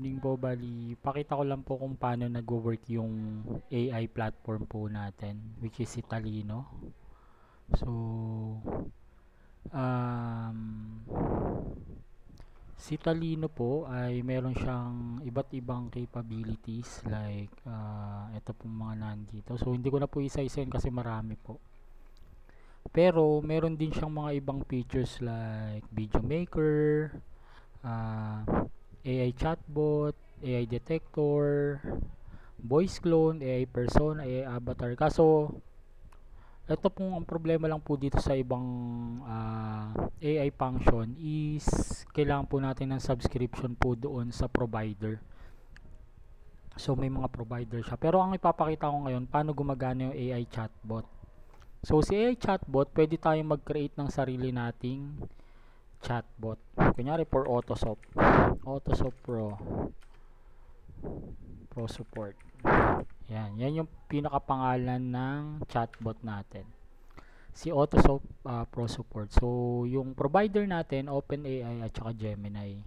evening po. Bali, pakita ko lang po kung paano nag-work yung AI platform po natin, which is si Talino. So, um, si Talino po ay meron siyang iba't ibang capabilities like ito pong mga nandito. So, hindi ko na po isa-isa yun kasi marami po. Pero, meron din siyang mga ibang features like video maker, uh, AI chatbot, AI detector, voice clone, AI persona, AI avatar. Kaso, ito pong ang problema lang po dito sa ibang AI function is kailangan po natin ng subscription po doon sa provider. So, may mga provider siya. Pero ang ipapakita ko ngayon, paano gumagana yung AI chatbot. So, si AI chatbot, pwede tayong mag-create ng sarili nating chatbot. Kunyari, for Autosop. Autosop Pro. Pro Support. Yan yung pinakapangalan ng chatbot natin. Si Autosop Pro Support. So, yung provider natin, OpenAI at saka Gemini.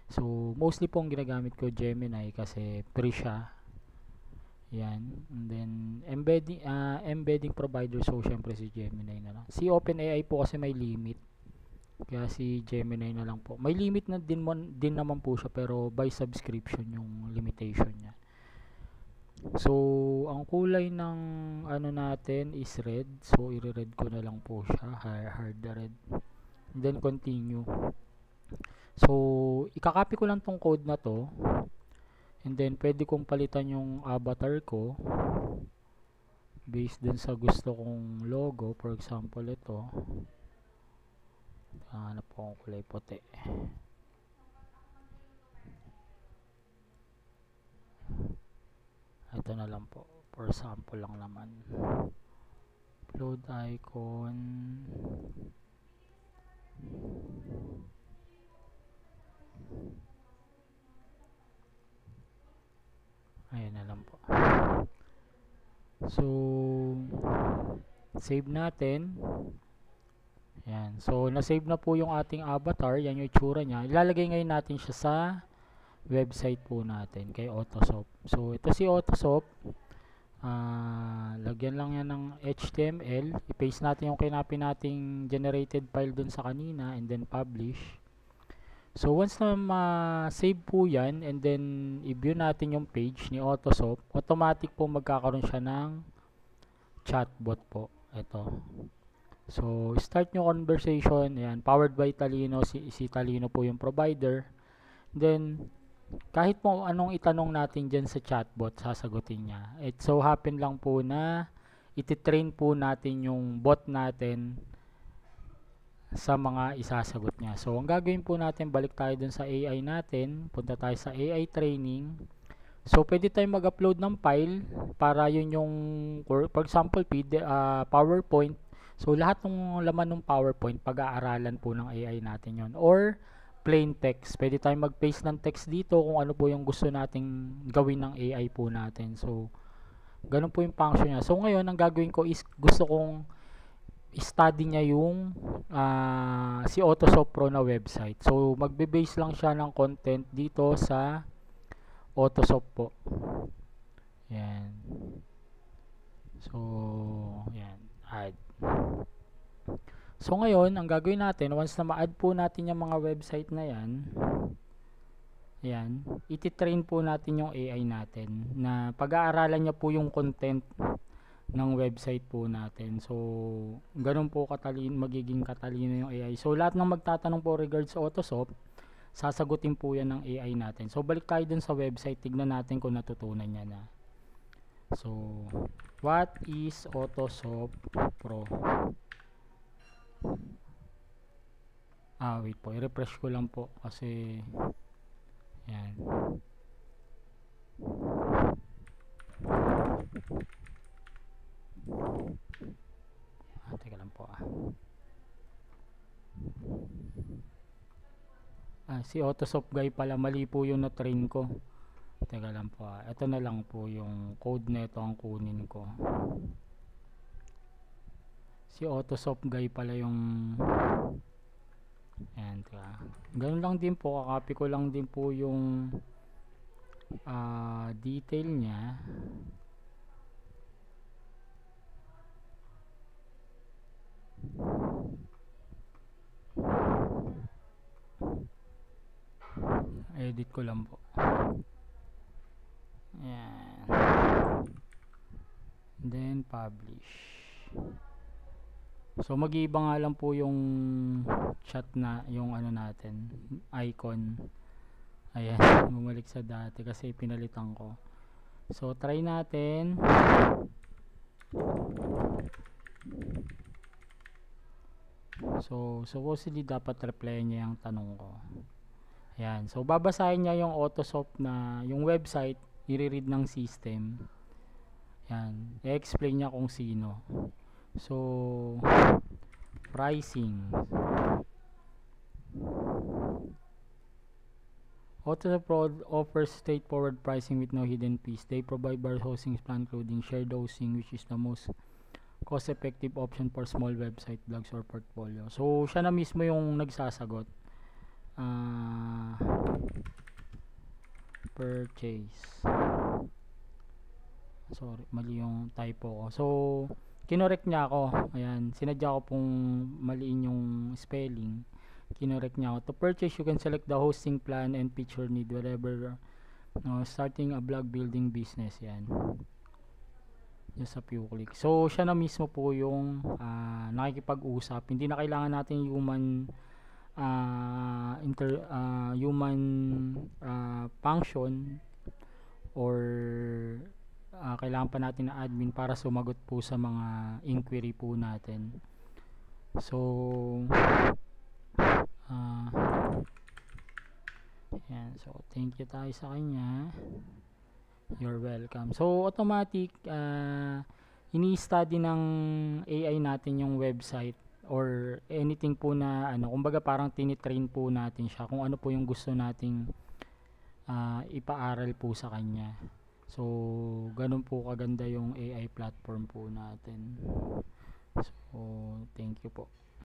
So, mostly po ang ginagamit ko Gemini kasi free siya. Yan. And then, embedding provider. So, syempre si Gemini na lang. Si OpenAI po kasi may limit. Kaya si Gemini na lang po. May limit na din naman po siya pero by subscription yung limitation niya. So, ang kulay ng ano natin is red. So, i-red ko na lang po siya. Hard red. And then, continue. So, ikakopy ko lang tong code na to. And then, pwede kong palitan yung avatar ko based dun sa gusto kong logo. For example, ito. Hanap po akong kulay puti. Ito na lang po. For sample lang naman. Upload icon. Ayan na lang po. So, save natin. Ayan. So, na-save na po yung ating avatar. Yan yung itsura niya. Ilalagay ngayon natin siya sa website po natin kay Autosop. So, ito si Autosop. Lagyan lang yan ng HTML. I-paste natin yung kinapin nating generated file dun sa kanina and then publish. So, once na ma-save po yan and then i-view natin yung page ni Autosop, automatic po magkakaroon siya ng chatbot po. Ito. So, start nyo conversation. Ayan, powered by Talino. Si Talino po yung provider. Then, kahit po anong itanong natin dyan sa chatbot, sasagutin niya. It so happen lang po na ititrain po natin yung bot natin sa mga isasagot niya. So, ang gagawin po natin, balik tayo dun sa AI natin. Punta tayo sa AI training. So, pwede tayong mag-upload ng file para yun yung, for example, PowerPoint. So, lahat ng laman ng PowerPoint, pag-aaralan po ng AI natin yon. Or, plain text. Pwede tayong mag-paste ng text dito kung ano po yung gusto nating gawin ng AI po natin. So, ganun po yung function niya. So, ngayon, ang gagawin ko is gusto kong study niya yung si Autosop Pro na website. So, magbe-base lang siya ng content dito sa Autosop po. Yan. So, yan. Add. So, ngayon, ang gagawin natin, once na ma-add po natin yung mga website na yan, ititrain po natin yung AI natin na pag-aaralan niya po yung content ng website po natin. So, ganun po magiging katalino yung AI. So, lahat ng magtatanong po regards sa Autosop, sasagutin po yan ng AI natin. So, balik tayo dun sa website. Tignan natin kung natutunan niya na. So, what is Autosop Pro? Wait po. I-refresh ko lang po kasi yan. Teka lang po si Autosop guy pala, mali po yung na-train ko. Teka lang po ito na lang po yung code nito ang kunin ko. Si Autosop guy pala yung yan, teka. Ganun lang din po, kakopy ko lang din po yung detail niya. Edit ko lang po. Ayan. Then publish. So mag-iiba nga lang po yung chat na yung ano natin, icon. Ayan, bumalik sa dati kasi pinalitan ko. So try natin. So supposedly dapat reply niya yung tanong ko. Ayan, so babasahin niya yung Autosop na yung website, i-read ng system. Ayan, i-explain niya kung sino. So pricing. Autosop offers straightforward pricing with no hidden fees. They provide bar hosting plan including shared hosting, which is the most cost-effective option for small website, blogs, or portfolio. So siya na mismo yung nagsasagot. Purchase. Sorry, mali yung typo ko. So kinorek niya ako. Ayan, sinadya ko pong maliin yung spelling. Kinorek niya ako. To purchase, you can select the hosting plan and feature need, whatever. Starting a blog building business. Yan. Just a few clicks. So siya na mismo po yung nakikipag-usap. Hindi na kailangan natin human human function or kailangan pa natin na admin para sumagot po sa mga inquiry po natin. So yan, so thank you tayo sa kanya. You're welcome. So automatic ini-study ng AI natin yung website or anything po na kumbaga parang tinitrain po natin siya kung ano po yung gusto nating ipaaral po sa kanya. So ganun po kaganda yung AI platform po natin. So thank you po.